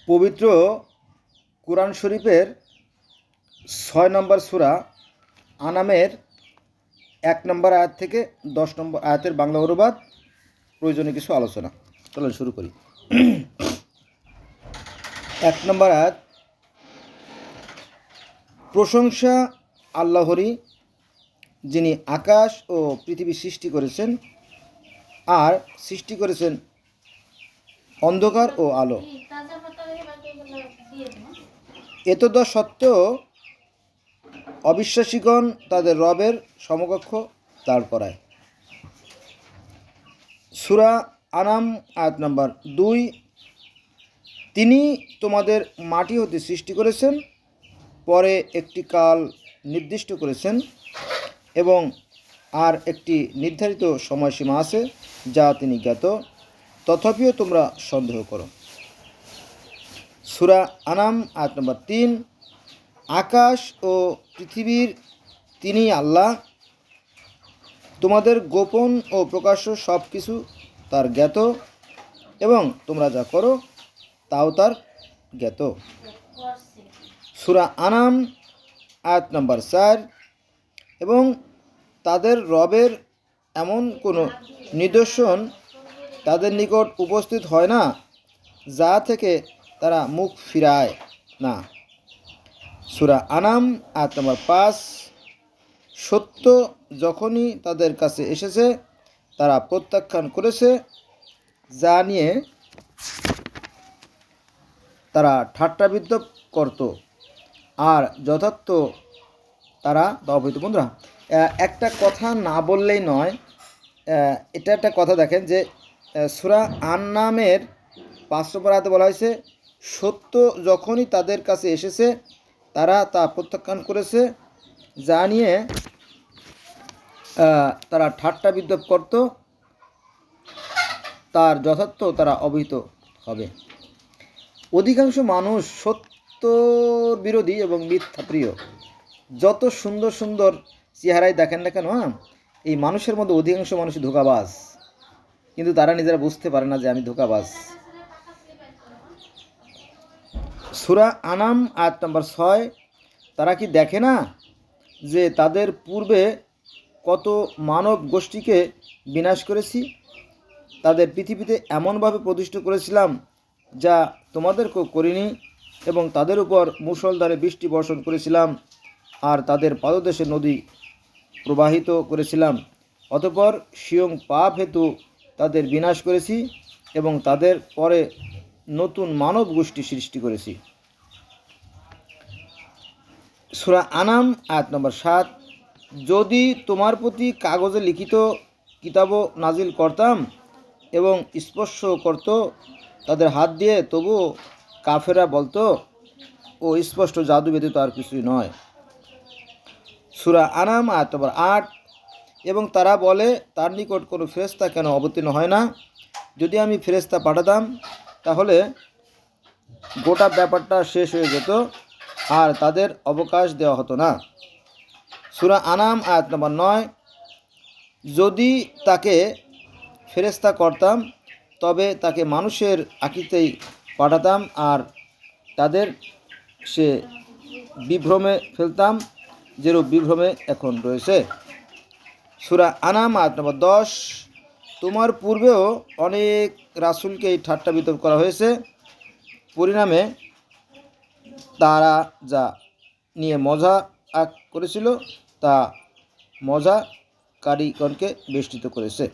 পবিত্র কুরআন শরীফের ৬ নম্বর সূরা আনামের ১ নম্বর আয়াত থেকে ১০ নম্বর আয়াতের বাংলা অনুবাদ, প্রয়োজনীয় কিছু আলোচনা। চলুন শুরু করি। ১ নম্বর আয়াত, প্রশংসা আল্লাহরই, যিনি আকাশ ও পৃথিবী সৃষ্টি করেছেন আর সৃষ্টি করেছেন অন্ধকার ও আলো। এতদ্ সত্ত্বেও অবিশ্বাসীগণ তাদের রবের সমকক্ষ দাঁড় করায়। সূরা আনাম আয়াত নম্বর ২, তিনি তোমাদের মাটি হতে সৃষ্টি করেছেন, পরে একটি কাল নির্দিষ্ট করেছেন এবং আর একটি নির্ধারিত সময়সীমা আছে যা তিনি জ্ঞাত, তথাপিও তোমরা সন্দেহ করো। সূরা আনাম আয়াত নম্বর ৩, আকাশ ও পৃথিবীর তিনি আল্লাহ, তোমাদের গোপন ও প্রকাশ্য সব কিছু তার জ্ঞাত এবং তোমরা যা করো তাও তার জ্ঞাত। সূরা আনাম আয়াত নম্বর ৪, এবং তাদের রবের এমন কোনো নিদর্শন তাদের নিকট উপস্থিত হয় না যা থেকে তারা মুখ ফিরায় না। সূরা আনাম আয়াত নম্বর ৫, সত্য যখনই তাদের কাছে এসেছে তারা প্রত্যাখ্যান করেছে, যা নিয়ে তারা ঠাট্টাবিদ্রূপ করত, আর যথার্থ তারা অবহিত। বন্ধুরা, একটা কথা না বললেই নয়, এটা একটা কথা দেখেন যে সূরা আনামের ৫ নম্বর আয়াতে বলা হয়েছে, সত্য যখনই তাদের কাছে এসেছে তারা তা প্রত্যাখ্যান করেছে, যা নিয়ে তারা ঠাট্টা বিদ্রূপ করত, তার যথার্থ তারা অবহিত হবে। অধিকাংশ মানুষ সত্যর বিরোধী এবং মিথ্যা প্রিয়। যত সুন্দর সুন্দর চেহারাই দেখেন না কেন, এই মানুষের মধ্যে অধিকাংশ মানুষই ধোঁকাবাজ, কিন্তু তারা নিজেরা বুঝতে পারে না যে আমি ধোঁকাবাজ। সূরা আনাম আয়াত নম্বর ৬, তারা কি দেখে না যে তাদের পূর্বে কত মানব গোষ্ঠীকে বিনাশ করেছি, তাদের পৃথিবীতে এমনভাবে প্রতিষ্ঠিত করেছিলাম যা তোমাদেরকেও করিনি, এবং তাদের উপর মুষলধারে বৃষ্টি বর্ষণ করেছিলাম আর তাদের পাদদেশে নদী প্রবাহিত করেছিলাম, অতঃপর স্বয়ং পাপ হেতু তাদের বিনাশ করেছি এবং তাদের পরে নতুন মানব গোষ্ঠী সৃষ্টি করেছি। সূরা আনাম আয়াত নম্বর ৭, যদি তোমার প্রতি কাগজে লিখিত কিতাবও নাজিল করতাম এবং স্পর্শ করত তাদের হাত দিয়ে, তবুও কাফেররা বলতো ও স্পষ্ট জাদু ব্যতীত আর কিছুই নয়। সূরা আনাম আয়াত নম্বর ৮, এবং তারা বলে তার নিকট কোনো ফেরেশতা কেন অবতীর্ণ হয় না? যদি আমি ফেরেশতা পাঠাতাম তাহলে গোটা ব্যাপারটা শেষ হয়ে যেত আর তাদের অবকাশ দেওয়া হতো না। সূরা আনাম আয়াত নম্বর ৯, যদি তাকে ফেরেশতা করতাম তবে তাকে মানুষের আকৃতিতেই পাঠাতাম আর তাদের সে বিভ্রমে ফেলতাম যেরূপ বিভ্রমে এখন রয়েছে। সূরা আনাম আয়াত নম্বর ১০, তোমার পূর্বেও অনেক রাসূলকেই ঠাট্টা বিদ্রূপ করা হয়েছে, পরিণামে তারা যা নিয়ে মজা করেছিল তা মজাকারীগণকে বেষ্টিত করেছে।